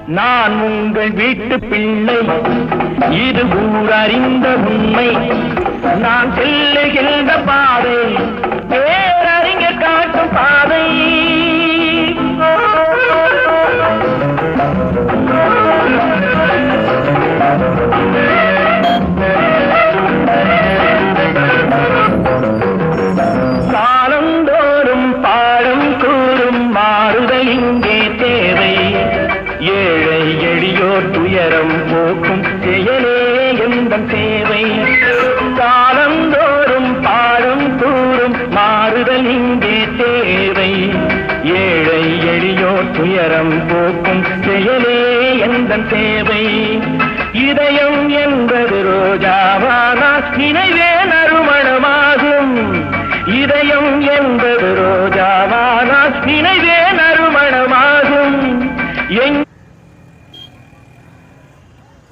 நான் உங்கள் வீட்டு பிள்ளை, இது ஊரறிந்த உண்மை. நான் செல்லுகின்ற பாதை பேரறிஞர் காட்டும் பாதை. காலந்தோறும் பாடம் கூறும் மாறுதல் இங்கே தேவை. ஏழை எளியோர் துயரம் போக்கும் செயலே எந்தன் சேவை. காலந்தோறும் பாடம் கூறும் மாறுதல் இங்கே தேவை. ஏழை எளியோர் துயரம் போக்கும் செயலே எந்தன் சேவை.